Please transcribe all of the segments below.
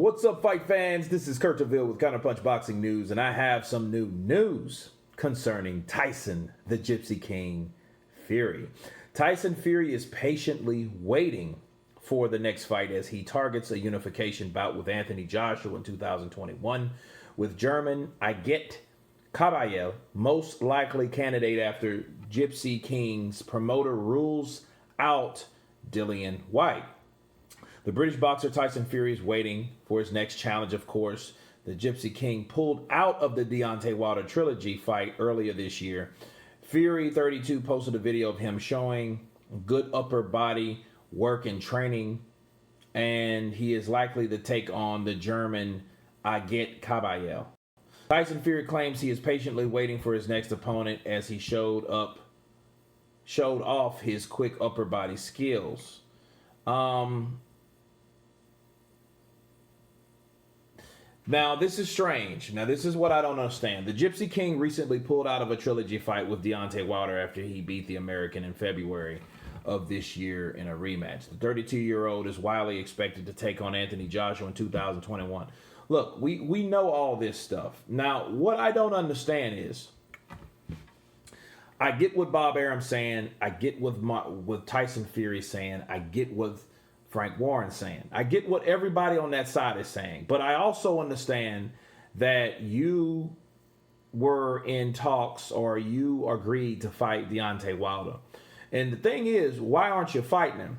What's up, fight fans? This is Kurtaville with Counterpunch Boxing News, and I have some new news concerning Tyson, the Gypsy King Fury. Tyson Fury is patiently waiting for the next fight as he targets a unification bout with Anthony Joshua in 2021 with German Aget Kabayel, most likely candidate after Gypsy King's promoter rules out Dilly and Whyte. The British boxer Tyson Fury is waiting for his next challenge, of course. The Gypsy King pulled out of the Deontay Wilder trilogy fight earlier this year. Fury 32 posted a video of him showing good upper body work and training, and he is likely to take on the German Aget Kabayel. Tyson Fury claims he is patiently waiting for his next opponent as he showed off his quick upper body skills. Now, this is strange. Now, this is what I don't understand. The Gypsy King recently pulled out of a trilogy fight with Deontay Wilder after he beat the American in February of this year in a rematch. The 32-year-old is widely expected to take on Anthony Joshua in 2021. Look, we know all this stuff. Now, what I don't understand is, I get what Bob Arum's saying. I get what Tyson Fury saying. I get what Frank Warren's saying. I get what everybody on that side is saying. But I also understand that you were in talks or you agreed to fight Deontay Wilder. And the thing is, why aren't you fighting him?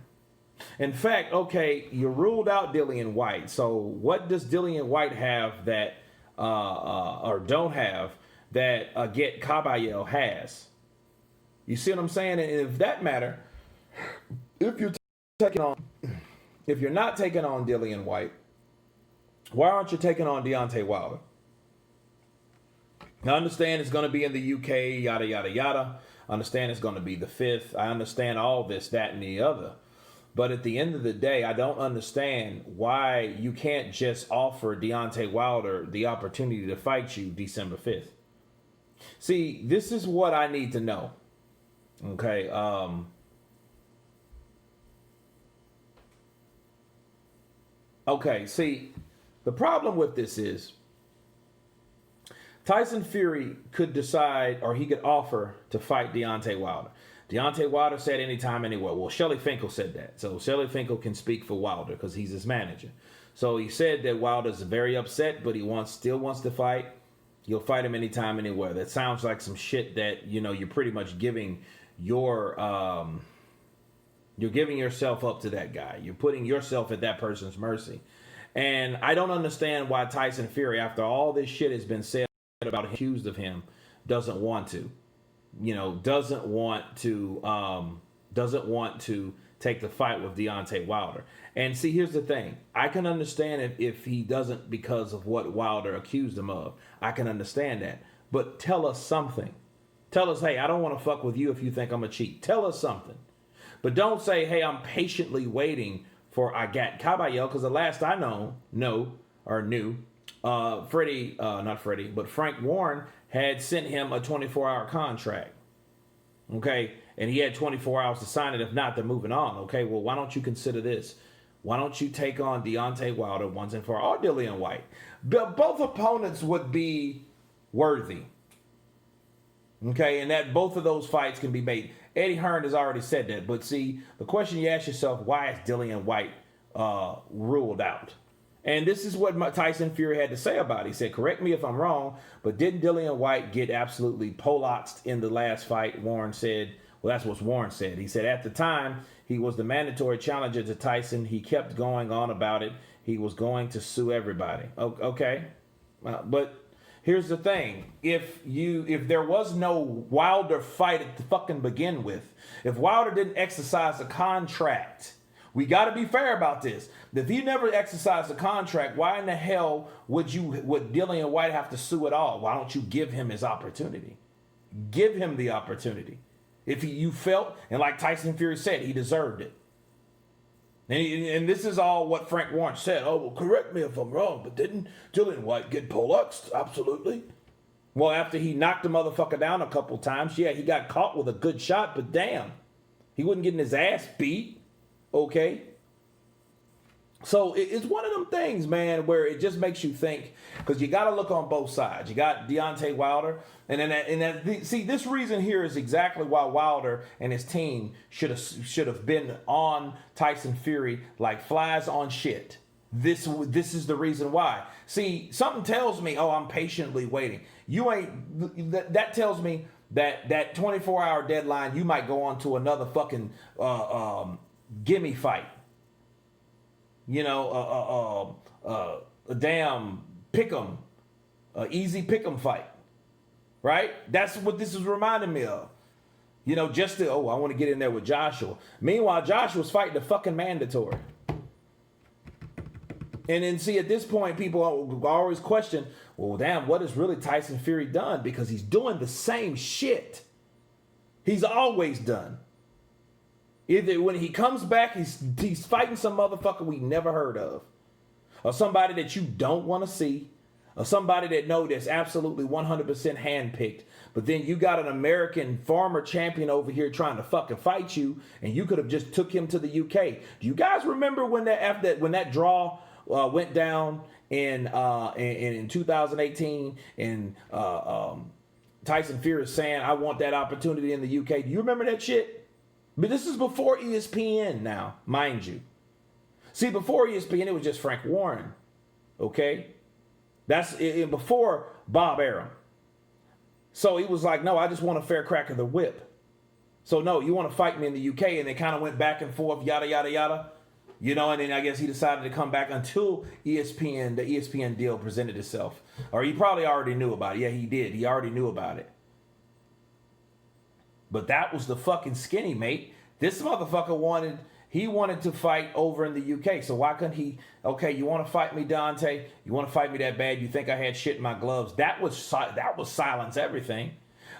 In fact, okay, you ruled out Dilly and Whyte. So what does Dilly and Whyte have that, or don't have, that Aget Kabayel has? You see what I'm saying? And if that matter, if you're not taking on Dilly and Whyte, why aren't you taking on Deontay Wilder? I understand it's going to be in the UK, yada, yada, yada. I understand it's going to be the 5th. I understand all this, that, and the other. But at the end of the day, I don't understand why you can't just offer Deontay Wilder the opportunity to fight you December 5th. See, this is what I need to know. Okay, okay, see, the problem with this is Tyson Fury could decide, or he could offer to fight Deontay Wilder. Deontay Wilder said anytime, anywhere. Well, Shelly Finkel said that. So Shelly Finkel can speak for Wilder because he's his manager. So he said that Wilder's very upset, but he still wants to fight. You'll fight him anytime, anywhere. That sounds like some shit that, you know, you're pretty much giving you're giving yourself up to that guy. You're putting yourself at that person's mercy. And I don't understand why Tyson Fury, after all this shit has been said about him, accused of him, doesn't want to. You know, doesn't want to take the fight with Deontay Wilder. And see, here's the thing. I can understand if he doesn't because of what Wilder accused him of. I can understand that. But tell us something. Tell us, hey, I don't want to fuck with you if you think I'm a cheat. Tell us something. But don't say, hey, I'm patiently waiting for Aget Kabayel, because the last I knew, Frank Warren had sent him a 24-hour contract. Okay? And he had 24 hours to sign it. If not, they're moving on. Okay? Well, why don't you consider this? Why don't you take on Deontay Wilder once and for all, or Dilly and Whyte? Both opponents would be worthy. Okay, and that both of those fights can be made. Eddie Hearn has already said that. But see, the question you ask yourself, why is Dilly and Whyte ruled out? And this is what Tyson Fury had to say about it. He said, correct me if I'm wrong, but didn't Dilly and Whyte get absolutely poloxed in the last fight? Warren said, well, that's what Warren said. He said at the time, he was the mandatory challenger to Tyson. He kept going on about it. He was going to sue everybody. Okay, but here's the thing. If there was no Wilder fight to fucking begin with, if Wilder didn't exercise a contract, we got to be fair about this. If he never exercised a contract, why in the hell would Dilly and Whyte have to sue at all? Why don't you give him his opportunity? Give him the opportunity. If you felt, and like Tyson Fury said, he deserved it. And this is all what Frank Warren said. Oh, well, correct me if I'm wrong, but didn't Dilly and Whyte get poleaxed? Absolutely. Well, after he knocked the motherfucker down a couple times, yeah, he got caught with a good shot, but damn, he wasn't getting his ass beat. Okay. So it's one of them things, man, where it just makes you think, because you got to look on both sides. You got Deontay Wilder, see, this reason here is exactly why Wilder and his team should have been on Tyson Fury like flies on shit. This is the reason why. See, something tells me, oh, I'm patiently waiting. You ain't. That tells me that 24-hour deadline, you might go on to another fucking gimme fight. You know, a damn pick'em, easy pick'em fight, right? That's what this is reminding me of. You know, just to, I want to get in there with Joshua. Meanwhile, Joshua's fighting the fucking mandatory. And then see, at this point, people always question, well, damn, what has really Tyson Fury done? Because he's doing the same shit he's always done. Either when he comes back, he's fighting some motherfucker we never heard of, or somebody that you don't want to see, or somebody that know that's absolutely 100% handpicked. But then you got an American former champion over here trying to fucking fight you, and you could have just took him to the UK. Do you guys remember when that draw went down in 2018, and Tyson Fury is saying, "I want that opportunity in the UK"? Do you remember that shit? But this is before ESPN now, mind you. See, before ESPN, it was just Frank Warren. Okay? That's before Bob Arum. So he was like, no, I just want a fair crack of the whip. So no, you want to fight me in the UK? And they kind of went back and forth, yada, yada, yada. You know, and then I guess he decided to come back until the ESPN deal presented itself. Or he probably already knew about it. Yeah, he did. He already knew about it. But that was the fucking skinny, mate. This motherfucker wanted to fight over in the UK. So why couldn't he? Okay, you want to fight me, Deontay? You want to fight me that bad? You think I had shit in my gloves? That was silence everything.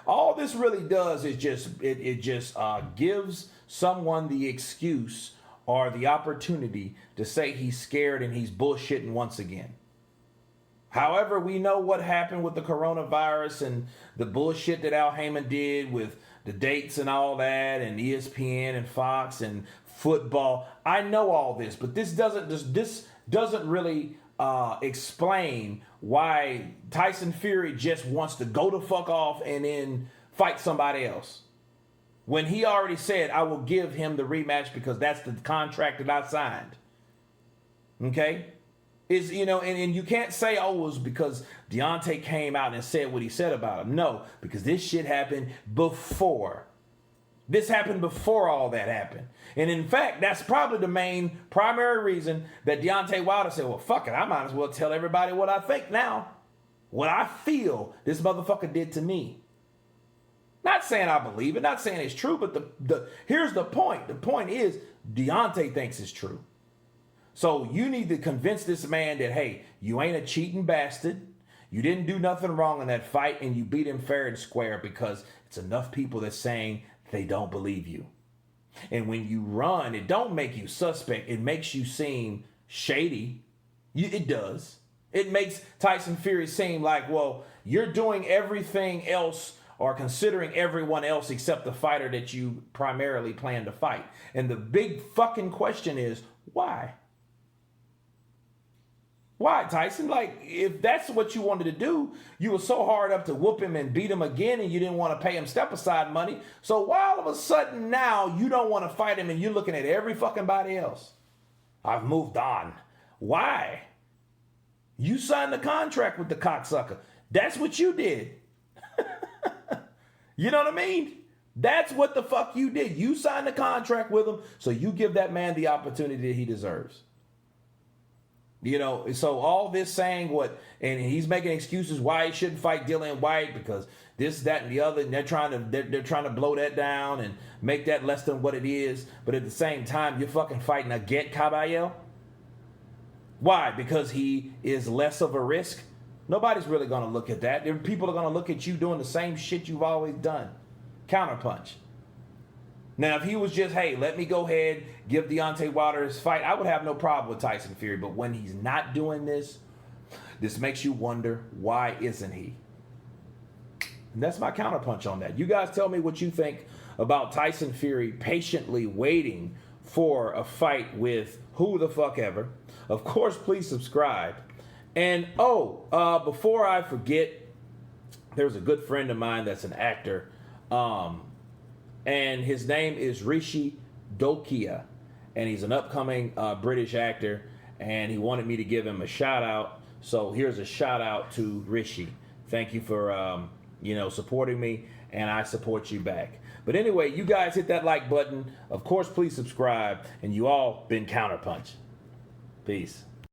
All this really does is it just gives someone the excuse or the opportunity to say he's scared and he's bullshitting once again. However, we know what happened with the coronavirus and the bullshit that Al Heyman did with the dates and all that, and ESPN and Fox and football. I know all this, but this doesn't really explain why Tyson Fury just wants to go the fuck off and then fight somebody else. When he already said, I will give him the rematch because that's the contract that I signed. Okay? And you can't say, oh, it was because Deontay came out and said what he said about him. No, because this shit happened before. This happened before all that happened. And in fact, that's probably the primary reason that Deontay Wilder said, well, fuck it, I might as well tell everybody what I think now. What I feel this motherfucker did to me. Not saying I believe it, not saying it's true, but here's the point. The point is, Deontay thinks it's true. So you need to convince this man that, hey, you ain't a cheating bastard. You didn't do nothing wrong in that fight, and you beat him fair and square, because it's enough people that's saying they don't believe you. And when you run, it don't make you suspect. It makes you seem shady. It does. It makes Tyson Fury seem like, well, you're doing everything else or considering everyone else except the fighter that you primarily plan to fight. And the big fucking question is, why? Why, Tyson? Like, if that's what you wanted to do, you were so hard up to whoop him and beat him again, and you didn't want to pay him step-aside money. So why all of a sudden now you don't want to fight him and you're looking at every fucking body else? I've moved on. Why? You signed the contract with the cocksucker. That's what you did. You know what I mean? That's what the fuck you did. You signed the contract with him, so you give that man the opportunity that he deserves. You know, so all this saying and he's making excuses why he shouldn't fight Dilly and Whyte because this, that, and the other, and they're trying to blow that down and make that less than what it is. But at the same time, you're fucking fighting a Get Caballero. Why? Because he is less of a risk? Nobody's really going to look at that. People are going to look at you doing the same shit you've always done. Counterpunch. Now, if he was just, hey, let me go ahead, give Deontay Wilder his fight, I would have no problem with Tyson Fury. But when he's not doing this makes you wonder, why isn't he? And that's my counterpunch on that. You guys tell me what you think about Tyson Fury patiently waiting for a fight with who the fuck ever, of course, please subscribe. And before I forget, there's a good friend of mine that's an actor, and his name is Rishi Dokia, and he's an upcoming British actor, and he wanted me to give him a shout out. So here's a shout out to Rishi. Thank you for supporting me, and I support you back. But anyway, you guys hit that like button. Of course, please subscribe, and you all been Counterpunch. Peace.